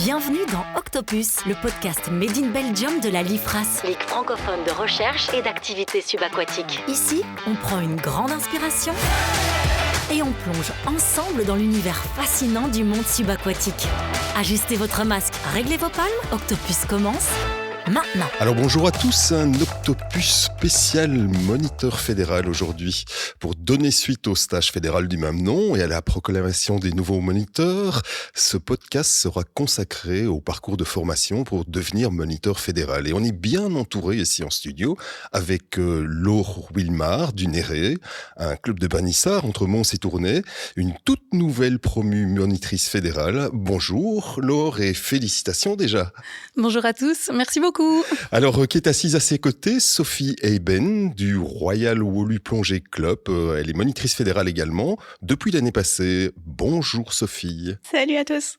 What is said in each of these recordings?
Bienvenue dans Octopus, le podcast Made in Belgium de la LIFRAS, Ligue francophone de recherche et d'activités subaquatiques. Ici, on prend une grande inspiration et on plonge ensemble dans l'univers fascinant du monde subaquatique. Ajustez votre masque, réglez vos palmes, Octopus commence maintenant. Alors bonjour à tous, un Octopus spécial moniteur fédéral aujourd'hui pour donner suite au stage fédéral du même nom et à la proclamation des nouveaux moniteurs. Ce podcast sera consacré au parcours de formation pour devenir moniteur fédéral. Et on est bien entouré ici en studio avec Laure Wilmar du Néré, un club de Bernissart entre Mons et Tournai, une toute nouvelle promue monitrice fédérale. Bonjour Laure et félicitations déjà. Bonjour à tous, merci beaucoup. Alors, qui est assise à ses côtés, Sophie Eyben du Royal Wolu Plongée Club. Elle est monitrice fédérale également depuis l'année passée. Bonjour Sophie. Salut à tous.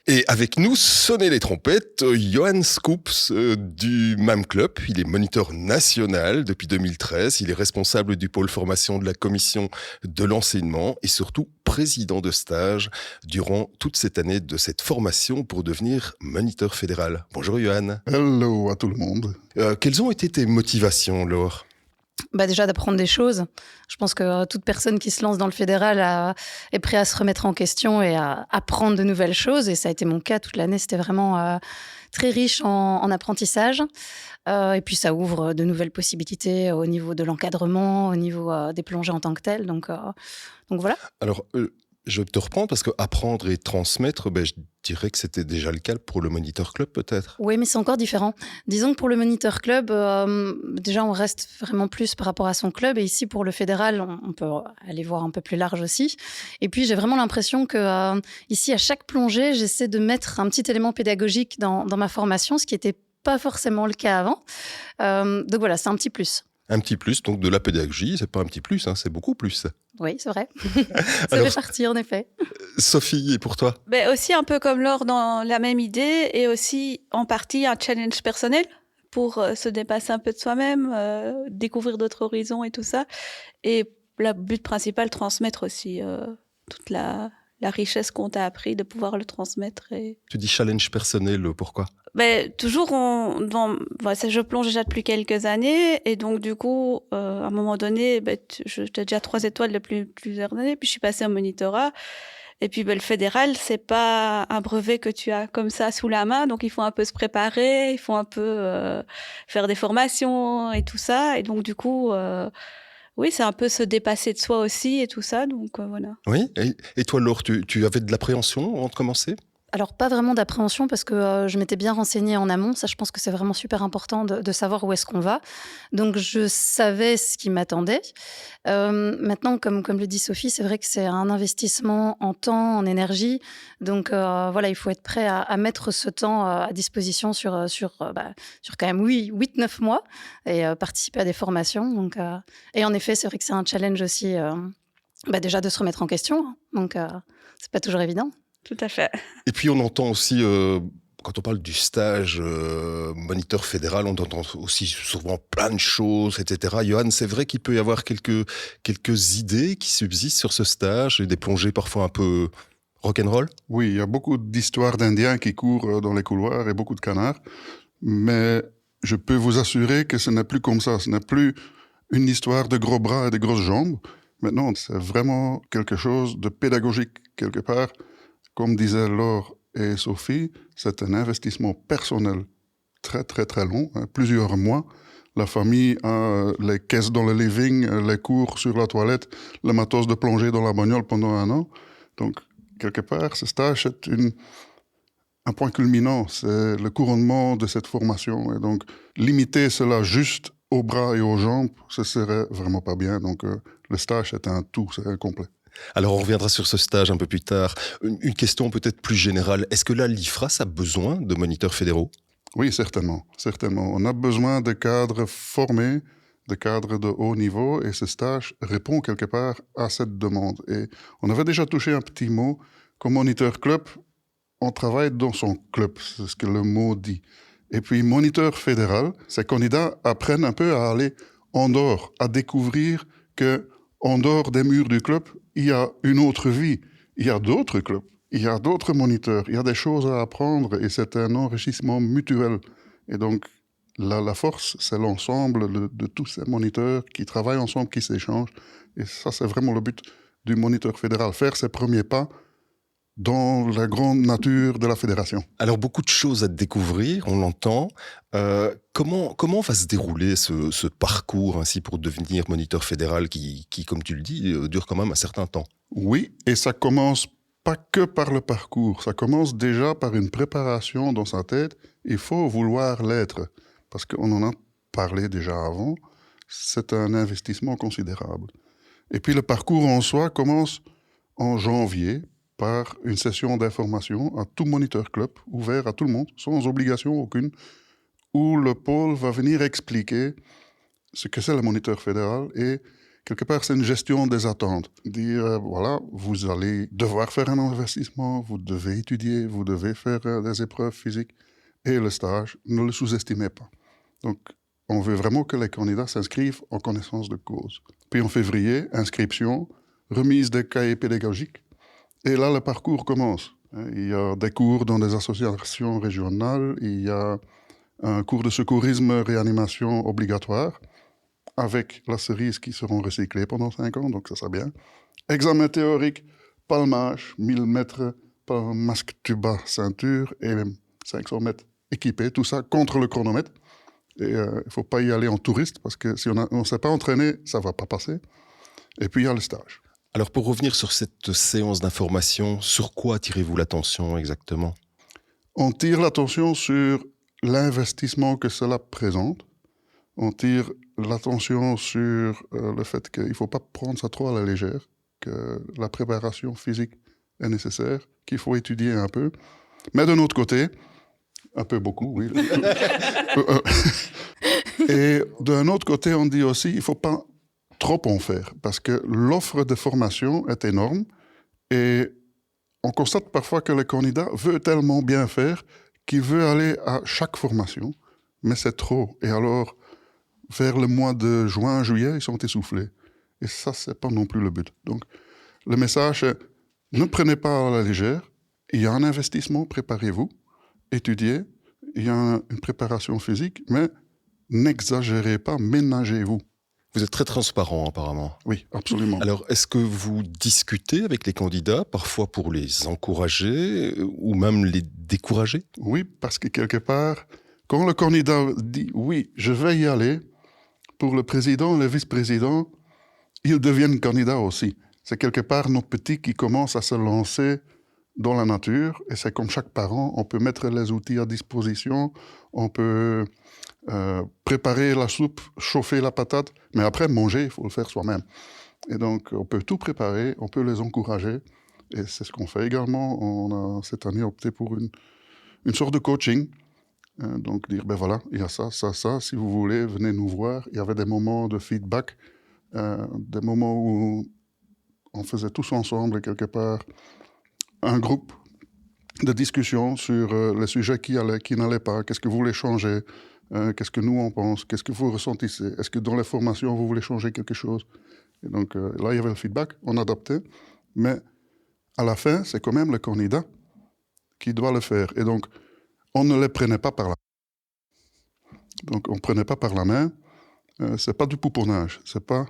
Et avec nous, sonnez les trompettes, Johan Scoops du même club. Il est moniteur national depuis 2013. Il est responsable du pôle formation de la commission de l'enseignement et surtout président de stage durant toute cette année de cette formation pour devenir moniteur fédéral. Bonjour Johan. Hello à tout le monde. Quelles ont été tes motivations, Laure ? Déjà d'apprendre des choses. Je pense que toute personne qui se lance dans le fédéral est prête à se remettre en question et à apprendre de nouvelles choses. Et ça a été mon cas toute l'année. C'était vraiment très riche en apprentissage. Et puis ça ouvre de nouvelles possibilités au niveau de l'encadrement, au niveau des plongées en tant que telles. Donc voilà. Alors, je te reprends parce que apprendre et transmettre, je dirais que c'était déjà le cas pour le Moniteur Club peut-être. Oui, mais c'est encore différent. Disons que pour le Moniteur Club, déjà on reste vraiment plus par rapport à son club. Et ici, pour le fédéral, on peut aller voir un peu plus large aussi. Et puis, j'ai vraiment l'impression que ici, à chaque plongée, j'essaie de mettre un petit élément pédagogique dans ma formation, ce qui n'était pas forcément le cas avant. Donc voilà, c'est un petit plus. Un petit plus, donc de la pédagogie, c'est pas un petit plus, c'est beaucoup plus. Oui, c'est vrai. Ça fait partie, en effet. Sophie, et pour toi ? Aussi un peu comme Laure dans la même idée et aussi en partie un challenge personnel pour se dépasser un peu de soi-même, découvrir d'autres horizons et tout ça. Et le but principal, transmettre aussi toute la richesse qu'on t'a appris, de pouvoir le transmettre. Et... Tu dis challenge personnel, pourquoi ? Toujours, je plonge déjà depuis quelques années et donc du coup, à un moment donné, j'étais déjà 3 étoiles depuis plusieurs années, puis je suis passée au monitorat. Et puis le fédéral, c'est pas un brevet que tu as comme ça sous la main, donc il faut un peu se préparer, il faut un peu faire des formations et tout ça. Et donc du coup, oui, c'est un peu se dépasser de soi aussi et tout ça, donc voilà. Oui, et toi Laure, tu avais de l'appréhension avant de commencer ? Alors, pas vraiment d'appréhension parce que je m'étais bien renseignée en amont. Ça, je pense que c'est vraiment super important de savoir où est-ce qu'on va. Donc, je savais ce qui m'attendait. Maintenant, comme le dit Sophie, c'est vrai que c'est un investissement en temps, en énergie. Donc, il faut être prêt à mettre ce temps à disposition sur quand même 8-9 mois et participer à des formations. Donc, et en effet, c'est vrai que c'est un challenge aussi déjà de se remettre en question. Donc, c'est pas toujours évident. Tout à fait. Et puis on entend aussi, quand on parle du stage moniteur fédéral, on entend aussi souvent plein de choses, etc. Johan, c'est vrai qu'il peut y avoir quelques idées qui subsistent sur ce stage, et des plongées parfois un peu rock'n'roll ? Oui, il y a beaucoup d'histoires d'Indiens qui courent dans les couloirs et beaucoup de canards. Mais je peux vous assurer que ce n'est plus comme ça. Ce n'est plus une histoire de gros bras et de grosses jambes. Maintenant, c'est vraiment quelque chose de pédagogique quelque part. Comme disaient Laure et Sophie, c'est un investissement personnel très, très, très long, plusieurs mois. La famille a les caisses dans le living, les cours sur la toilette, le matos de plongée dans la bagnole pendant 1 an. Donc, quelque part, ce stage est un point culminant. C'est le couronnement de cette formation. Et donc, limiter cela juste aux bras et aux jambes, ce serait vraiment pas bien. Donc, le stage est un tout, c'est incomplet. Alors, on reviendra sur ce stage un peu plus tard. Une question peut-être plus générale. Est-ce que la LIFRAS a besoin de moniteurs fédéraux ? Oui, certainement. On a besoin de cadres formés, de cadres de haut niveau, et ce stage répond quelque part à cette demande. Et on avait déjà touché un petit mot. Comme moniteur club, on travaille dans son club, c'est ce que le mot dit. Et puis, moniteur fédéral, ces candidats apprennent un peu à aller en dehors, à découvrir que en dehors des murs du club, il y a une autre vie. Il y a d'autres clubs. il y a d'autres moniteurs, il y a des choses à apprendre et c'est un enrichissement mutuel. Et donc, la force, c'est l'ensemble de tous ces moniteurs qui travaillent ensemble, qui s'échangent. Et ça, c'est vraiment le but du moniteur fédéral, faire ses premiers pas dans la grande nature de la fédération. Alors, beaucoup de choses à découvrir, on l'entend. Comment va se dérouler ce parcours ainsi pour devenir moniteur fédéral qui, comme tu le dis, dure quand même un certain temps? Oui, et ça commence pas que par le parcours, ça commence déjà par une préparation dans sa tête. Il faut vouloir l'être, parce qu'on en a parlé déjà avant, c'est un investissement considérable. Et puis le parcours en soi commence en janvier par une session d'information à tout moniteur club, ouvert à tout le monde, sans obligation aucune, où le pôle va venir expliquer ce que c'est le moniteur fédéral et quelque part c'est une gestion des attentes. Dire, voilà, vous allez devoir faire un investissement, vous devez étudier, vous devez faire des épreuves physiques et le stage, ne le sous-estimez pas. Donc, on veut vraiment que les candidats s'inscrivent en connaissance de cause. Puis en février, inscription, remise des cahiers pédagogiques. Et là, le parcours commence. Il y a des cours dans des associations régionales, il y a un cours de secourisme réanimation obligatoire, avec la cerise qui seront recyclées pendant 5 ans, donc ça sera bien. Examen théorique, palmage, 1000 mètres, masque, tuba, ceinture, et 500 mètres équipés, tout ça contre le chronomètre. Et il ne faut pas y aller en touriste, parce que si on ne s'est pas entraîné, ça ne va pas passer. Et puis il y a le stage. Alors, pour revenir sur cette séance d'information, sur quoi attirez-vous l'attention exactement? On tire l'attention sur l'investissement que cela présente. On tire l'attention sur le fait qu'il ne faut pas prendre ça trop à la légère, que la préparation physique est nécessaire, qu'il faut étudier un peu. Mais d'un autre côté, un peu beaucoup, oui. Et d'un autre côté, on dit aussi qu'il ne faut pas trop en faire, parce que l'offre de formation est énorme et on constate parfois que le candidat veut tellement bien faire qu'il veut aller à chaque formation, mais c'est trop. Et alors, vers le mois de juin, juillet, ils sont essoufflés. Et ça, c'est pas non plus le but. Donc, le message est, ne prenez pas à la légère, il y a un investissement, préparez-vous, étudiez, il y a une préparation physique, mais n'exagérez pas, ménagez-vous. Vous êtes très transparent apparemment. Oui, absolument. Alors, est-ce que vous discutez avec les candidats, parfois pour les encourager ou même les décourager? Oui, parce que quelque part, quand le candidat dit « oui, je vais y aller », pour le président, le vice-président, ils deviennent candidats aussi. C'est quelque part nos petits qui commencent à se lancer dans la nature, et c'est comme chaque parent, on peut mettre les outils à disposition, on peut préparer la soupe, chauffer la patate, mais après, manger, il faut le faire soi-même. Et donc, on peut tout préparer, on peut les encourager, et c'est ce qu'on fait également. On a cette année opté pour une sorte de coaching, donc dire, ben voilà, il y a ça, ça, ça, si vous voulez, venez nous voir. Il y avait des moments de feedback, des moments où on faisait tous ensemble, quelque part, un groupe de discussion sur les sujets qui allaient, qui n'allaient pas, qu'est-ce que vous voulez changer, qu'est-ce que nous on pense, qu'est-ce que vous ressentissez, est-ce que dans les formations vous voulez changer quelque chose. Et donc là, il y avait le feedback, on adaptait, mais à la fin, c'est quand même le candidat qui doit le faire. Et donc, on ne les prenait pas par la main. Donc, on ne prenait pas par la main. C'est pas du pouponnage. C'est pas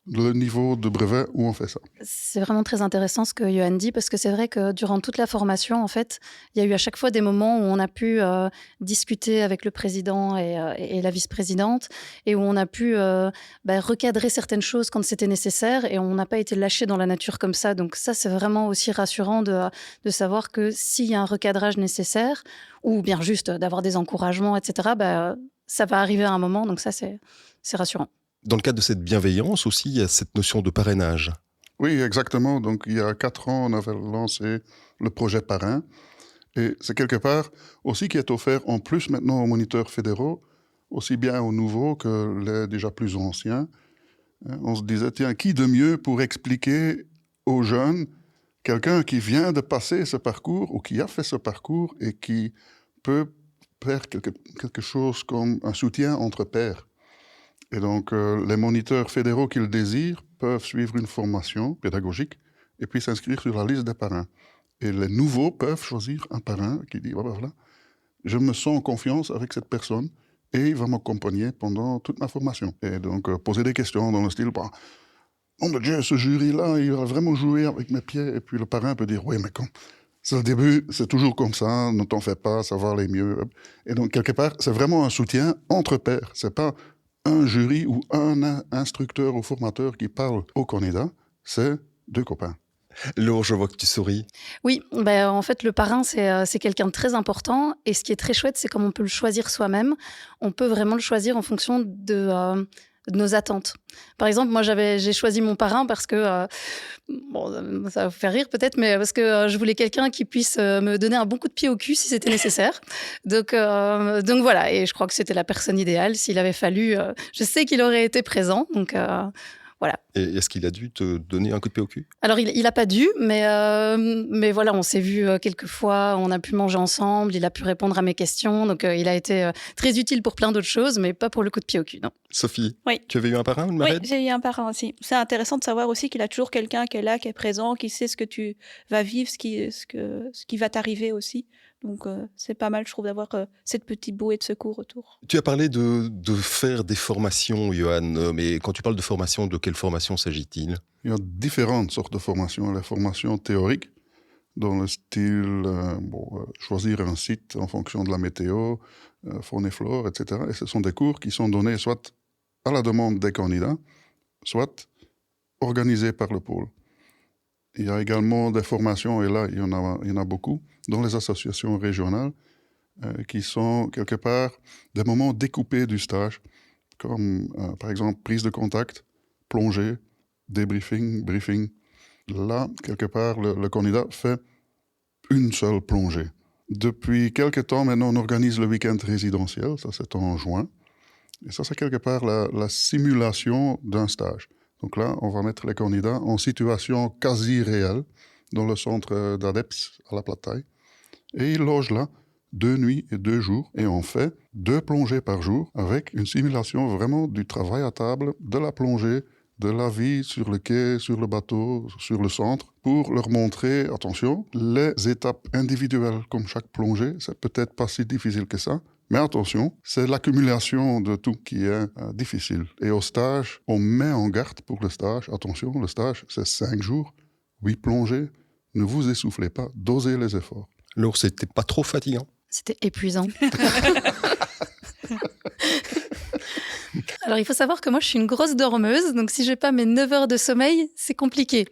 le niveau de brevet où on fait ça. C'est vraiment très intéressant ce que Johan dit, parce que c'est vrai que durant toute la formation, en fait, il y a eu à chaque fois des moments où on a pu discuter avec le président et la vice-présidente, et où on a pu recadrer certaines choses quand c'était nécessaire, et on n'a pas été lâché dans la nature comme ça. Donc ça, c'est vraiment aussi rassurant de savoir que s'il y a un recadrage nécessaire, ou bien juste d'avoir des encouragements, etc., ça va arriver à un moment, donc ça, c'est rassurant. Dans le cadre de cette bienveillance aussi, il y a cette notion de parrainage. Oui, exactement. Donc, il y a 4 ans, on avait lancé le projet Parrain. Et c'est quelque part aussi qui est offert en plus maintenant aux moniteurs fédéraux, aussi bien aux nouveaux que les déjà plus anciens. On se disait, tiens, qui de mieux pour expliquer aux jeunes, quelqu'un qui vient de passer ce parcours ou qui a fait ce parcours et qui peut faire quelque chose comme un soutien entre pairs. Et donc, les moniteurs fédéraux qui le désirent peuvent suivre une formation pédagogique et puis s'inscrire sur la liste des parrains. Et les nouveaux peuvent choisir un parrain qui dit, voilà, je me sens en confiance avec cette personne et il va m'accompagner pendant toute ma formation. Et donc, poser des questions dans le style, oh mon Dieu, ce jury-là, il va vraiment jouer avec mes pieds. Et puis le parrain peut dire, oui, mais quand c'est le début, c'est toujours comme ça, ne t'en fais pas, ça va aller mieux. Et donc, quelque part, c'est vraiment un soutien entre pairs. C'est pas un jury ou un instructeur ou formateur qui parle au candidat, c'est deux copains. Laure, je vois que tu souris. Oui, en fait, le parrain, c'est quelqu'un de très important. Et ce qui est très chouette, c'est comme on peut le choisir soi-même, on peut vraiment le choisir en fonction de nos attentes. Par exemple, moi, j'ai choisi mon parrain parce que, ça va vous faire rire peut-être, mais parce que je voulais quelqu'un qui puisse me donner un bon coup de pied au cul si c'était nécessaire. Donc voilà, et je crois que c'était la personne idéale. S'il avait fallu, je sais qu'il aurait été présent. Donc voilà. Et est-ce qu'il a dû te donner un coup de pied au cul ? Alors, il a pas dû, mais voilà, on s'est vus quelques fois, on a pu manger ensemble, il a pu répondre à mes questions, donc il a été très utile pour plein d'autres choses, mais pas pour le coup de pied au cul, non. Sophie, Oui. Tu avais eu un parrain, Oui, j'ai eu un parrain aussi. C'est intéressant de savoir aussi qu'il a toujours quelqu'un qui est là, qui est présent, qui sait ce que tu vas vivre, ce qui va t'arriver aussi. Donc, c'est pas mal, je trouve, d'avoir cette petite bouée de secours autour. Tu as parlé de faire des formations, Johan, mais quand tu parles de formation, de quelle formation s'agit-il ? Il y a différentes sortes de formations. Les formations théoriques, dans le style choisir un site en fonction de la météo, faune et flore, etc. Et ce sont des cours qui sont donnés soit à la demande des candidats, soit organisés par le pôle. Il y a également des formations, et là, il y en a beaucoup, dans les associations régionales, qui sont quelque part des moments découpés du stage, comme par exemple prise de contact, plongée, débriefing, briefing. Là, quelque part, le candidat fait une seule plongée. Depuis quelques temps, maintenant, on organise le week-end résidentiel, ça c'est en juin. Et ça, c'est quelque part la simulation d'un stage. Donc là, on va mettre les candidats en situation quasi réelle dans le centre d'ADEPS à la Plataille. Et ils logent là 2 nuits et 2 jours. Et on fait 2 plongées par jour avec une simulation vraiment du travail à table, de la plongée, de la vie sur le quai, sur le bateau, sur le centre, pour leur montrer, attention, les étapes individuelles comme chaque plongée, c'est peut-être pas si difficile que ça, mais attention, c'est l'accumulation de tout qui est difficile. Et au stage, on met en garde pour le stage, attention, le stage, c'est 5 jours, 8 plongées, ne vous essoufflez pas, dosez les efforts. Laure, c'était pas trop fatigant ? C'était épuisant. Alors, il faut savoir que moi, je suis une grosse dormeuse. Donc, si j'ai pas mes 9 heures de sommeil, c'est compliqué.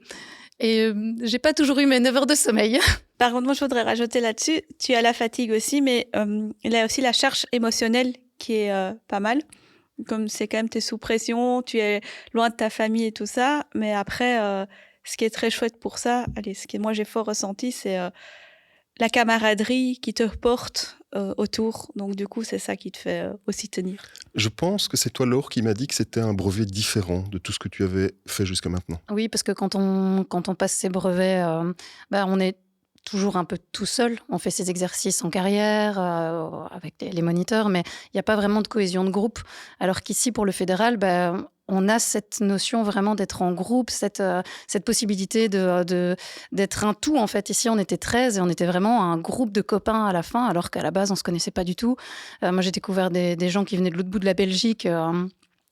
Et j'ai pas toujours eu mes 9 heures de sommeil. Par contre, moi, je voudrais rajouter là-dessus, tu as la fatigue aussi, mais il y a aussi la charge émotionnelle qui est pas mal. Comme c'est quand même, t'es sous pression, tu es loin de ta famille et tout ça. Mais après, ce qui est très chouette pour ça, ce que moi, j'ai fort ressenti, c'est la camaraderie qui te porte autour. Donc, du coup, c'est ça qui te fait aussi tenir. Je pense que c'est toi, Laure, qui m'a dit que c'était un brevet différent de tout ce que tu avais fait jusqu'à maintenant. Oui, parce que quand on passe ces brevets, on est toujours un peu tout seul. On fait ses exercices en carrière avec les moniteurs, mais il n'y a pas vraiment de cohésion de groupe. Alors qu'ici, pour le fédéral, on a cette notion vraiment d'être en groupe, cette possibilité d'être un tout. En fait, ici, on était 13 et on était vraiment un groupe de copains à la fin, alors qu'à la base, on ne se connaissait pas du tout. Moi, j'ai découvert des gens qui venaient de l'autre bout de la Belgique,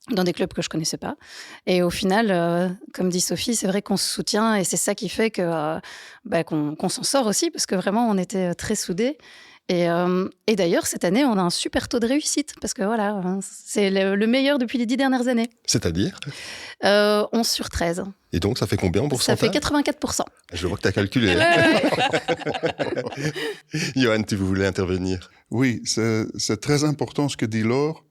dans des clubs que je ne connaissais pas. Et au final, comme dit Sophie, c'est vrai qu'on se soutient et c'est ça qui fait qu'on s'en sort aussi, parce que vraiment, on était très soudés. Et d'ailleurs, cette année, on a un super taux de réussite, parce que voilà, c'est le meilleur depuis les 10 dernières années. C'est-à-dire 11 sur 13. Et donc, ça fait combien en pourcentage ? Ça fait 84%. Je vois que tu as calculé. Johan, tu voulais intervenir ? Oui, c'est très important ce que dit Laure.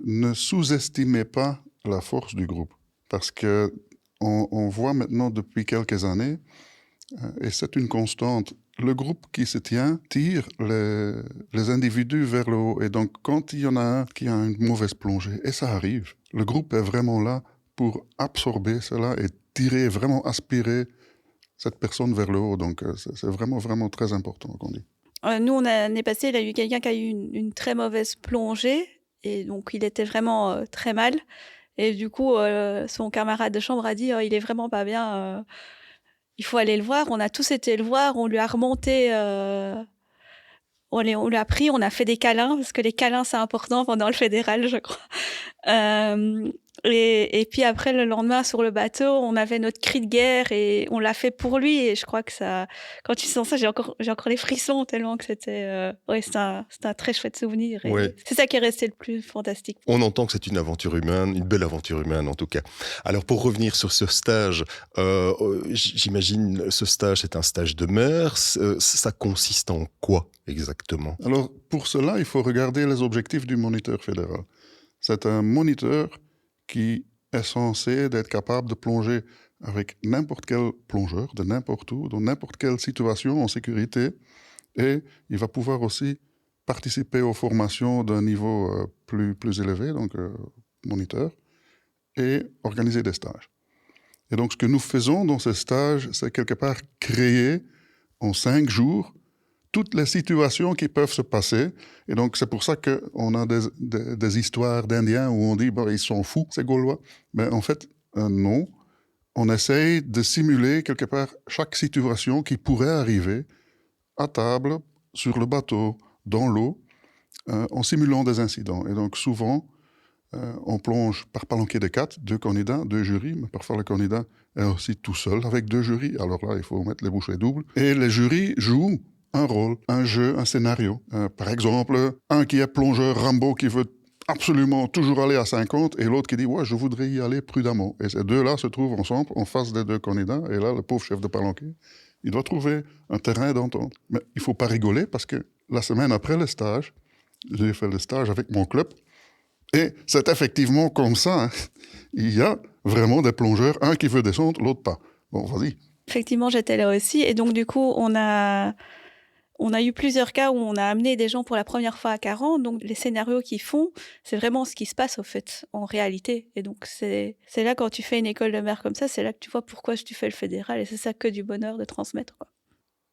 Ne sous-estimez pas la force du groupe, parce que on voit maintenant depuis quelques années, et c'est une constante, le groupe qui se tient tire les individus vers le haut. Et donc, quand il y en a un qui a une mauvaise plongée, et ça arrive, le groupe est vraiment là pour absorber cela et tirer, vraiment aspirer cette personne vers le haut. Donc, c'est vraiment, vraiment très important qu'on dit. Nous, l'année passée, il y a eu quelqu'un qui a eu une très mauvaise plongée. Et donc, il était vraiment très mal. Et du coup, son camarade de chambre a dit il est vraiment pas bien. il faut aller le voir. On a tous été le voir, on lui a remonté, on lui a pris, on a fait des câlins, parce que les câlins, c'est important pendant le fédéral, je crois. Et puis après, le lendemain, sur le bateau, on avait notre cri de guerre et on l'a fait pour lui. Et je crois que ça, quand tu sens ça, j'ai encore les frissons tellement que c'était, c'est un très chouette souvenir. Et Ouais. c'est ça qui est resté le plus fantastique. On entend que c'est une aventure humaine, une belle aventure humaine en tout cas. Alors pour revenir sur ce stage, j'imagine ce stage c'est un stage de mer. Ça consiste en quoi exactement? Alors, pour cela, il faut regarder les objectifs du moniteur fédéral. C'est un moniteur qui est censé d'être capable de plonger avec n'importe quel plongeur, de n'importe où, dans n'importe quelle situation en sécurité. Et il va pouvoir aussi participer aux formations d'un niveau plus élevé, donc moniteur, et organiser des stages. Et donc, ce que nous faisons dans ces stages, c'est quelque part créer en 5 jours toutes les situations qui peuvent se passer. Et donc, c'est pour ça qu'on a des histoires d'Indiens où on dit, bon, ils sont fous, ces Gaulois. Mais en fait, non. On essaye de simuler quelque part chaque situation qui pourrait arriver à table, sur le bateau, dans l'eau, en simulant des incidents. Et donc, souvent, on plonge par palanquet de 4, 2 candidats, 2 jurys, mais parfois le candidat est aussi tout seul avec 2 jurys. Alors là, il faut mettre les bouchées doubles. Et les jurys jouent un rôle, un jeu, un scénario. Par exemple, un qui est plongeur Rambo qui veut absolument toujours aller à 50 et l'autre qui dit « Ouais, je voudrais y aller prudemment ». Et ces deux-là se trouvent ensemble en face des 2 candidats. Et là, le pauvre chef de palanquet, il doit trouver un terrain d'entente. Mais il ne faut pas rigoler parce que la semaine après le stage, j'ai fait le stage avec mon club et c'est effectivement comme ça. Hein. Il y a vraiment des plongeurs, un qui veut descendre, l'autre pas. Bon, vas-y. Effectivement, j'étais là aussi. Et donc, du coup, on a eu plusieurs cas où on a amené des gens pour la première fois à 40. Donc, les scénarios qu'ils font, c'est vraiment ce qui se passe, au fait, en réalité. Et donc, c'est là, quand tu fais une école de mer comme ça, c'est là que tu vois pourquoi tu fais le fédéral. Et c'est ça que du bonheur de transmettre, quoi.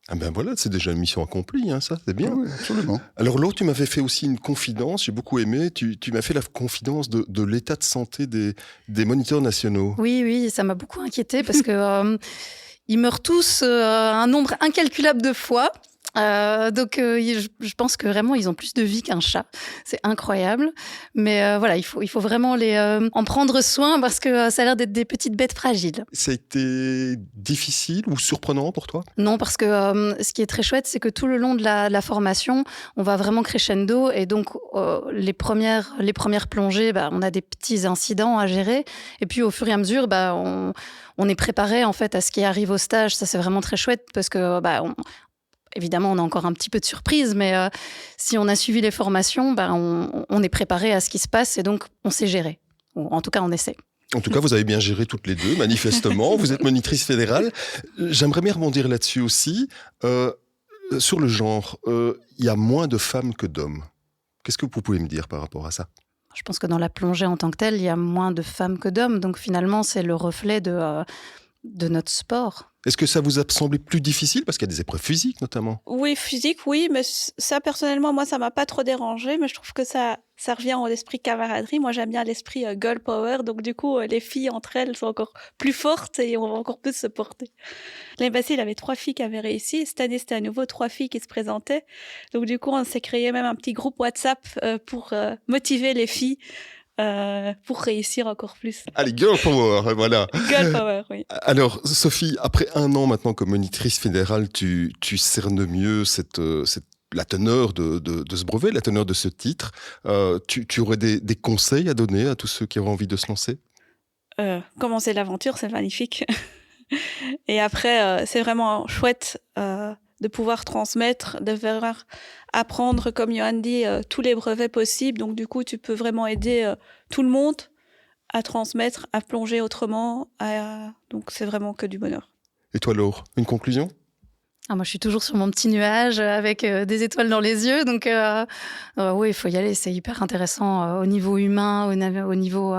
Ah ben voilà, c'est déjà une mission accomplie, hein, ça, c'est bien. Oui, absolument. Alors Laure, tu m'avais fait aussi une confidence, j'ai beaucoup aimé, tu m'as fait la confidence de l'état de santé des moniteurs nationaux. Oui, ça m'a beaucoup inquiétée parce que ils meurent tous un nombre incalculable de fois. Donc, je pense que vraiment, ils ont plus de vie qu'un chat. C'est incroyable. Mais voilà, il faut vraiment en prendre soin parce que ça a l'air d'être des petites bêtes fragiles. Ça a été difficile ou surprenant pour toi? Non, parce que ce qui est très chouette, c'est que tout le long de la formation, on va vraiment crescendo. Et donc, les premières plongées, on a des petits incidents à gérer. Et puis, au fur et à mesure, on est préparé en fait à ce qui arrive au stage. Ça, c'est vraiment très chouette parce que évidemment, on a encore un petit peu de surprise, mais si on a suivi les formations, on est préparé à ce qui se passe et donc on sait gérer. Ou en tout cas, on essaie. En tout cas, vous avez bien géré toutes les deux, manifestement. Vous êtes monitrice fédérale. J'aimerais bien rebondir là-dessus aussi. Sur le genre, il y a moins de femmes que d'hommes. Qu'est-ce que vous pouvez me dire par rapport à ça? Je pense que dans la plongée en tant que telle, il y a moins de femmes que d'hommes. Donc finalement, c'est le reflet de notre sport. Est-ce que ça vous a semblé plus difficile parce qu'il y a des épreuves physiques notamment? Oui, physique, oui, mais ça, personnellement, moi, ça m'a pas trop dérangé, mais je trouve que ça revient en esprit camaraderie. Moi, j'aime bien l'esprit girl power, donc du coup, les filles entre elles sont encore plus fortes et on va encore plus se porter. L'année passée, il y avait 3 filles qui avaient réussi. Cette année, c'était à nouveau 3 filles qui se présentaient. Donc du coup, on s'est créé même un petit groupe WhatsApp pour motiver les filles. Pour réussir encore plus. Allez, girl power, voilà. Girl power, oui. Alors, Sophie, après 1 an maintenant comme monitrice fédérale, tu cernes mieux la teneur de ce brevet, la teneur de ce titre. Tu aurais des conseils à donner à tous ceux qui auraient envie de se lancer? Commencer l'aventure, c'est magnifique. Et après, c'est vraiment chouette de pouvoir transmettre, de faire apprendre, comme Johan dit, tous les brevets possibles. Donc, du coup, tu peux vraiment aider tout le monde à transmettre, à plonger autrement. Donc, c'est vraiment que du bonheur. Et toi, Laure, une conclusion? Moi, je suis toujours sur mon petit nuage avec des étoiles dans les yeux. Donc, oui, il faut y aller. C'est hyper intéressant au niveau humain, au niveau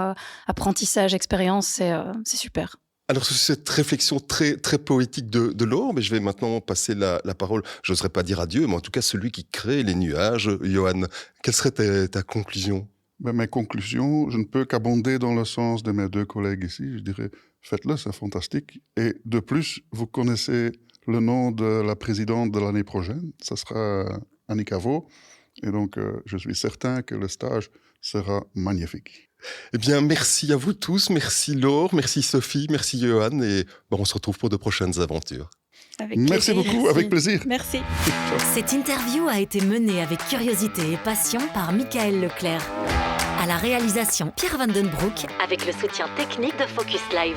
apprentissage, expérience. C'est super. Alors, sur cette réflexion très, très poétique de Laure, mais je vais maintenant passer la parole, je n'oserais pas dire à Dieu, mais en tout cas celui qui crée les nuages. Johan, quelle serait ta conclusion? Mes conclusions, je ne peux qu'abonder dans le sens de mes 2 collègues ici. Je dirais, faites-le, c'est fantastique. Et de plus, vous connaissez le nom de la présidente de l'année prochaine, ça sera Annick Avaux. Et donc, je suis certain que le stage sera magnifique. Eh bien, merci à vous tous. Merci Laure, merci Sophie, merci Johan. Et on se retrouve pour de prochaines aventures. Merci beaucoup, avec plaisir. Merci. Cette interview a été menée avec curiosité et passion par Michael Leclerc. À la réalisation, Pierre Vandenbroek, avec le soutien technique de Focus Live.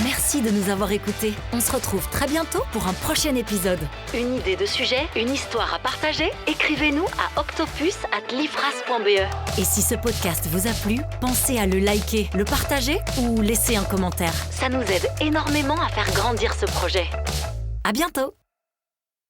Merci de nous avoir écoutés. On se retrouve très bientôt pour un prochain épisode. Une idée de sujet, une histoire à partager? Écrivez-nous à octopus@lifras.be. Et si ce podcast vous a plu, pensez à le liker, le partager ou laisser un commentaire. Ça nous aide énormément à faire grandir ce projet. À bientôt!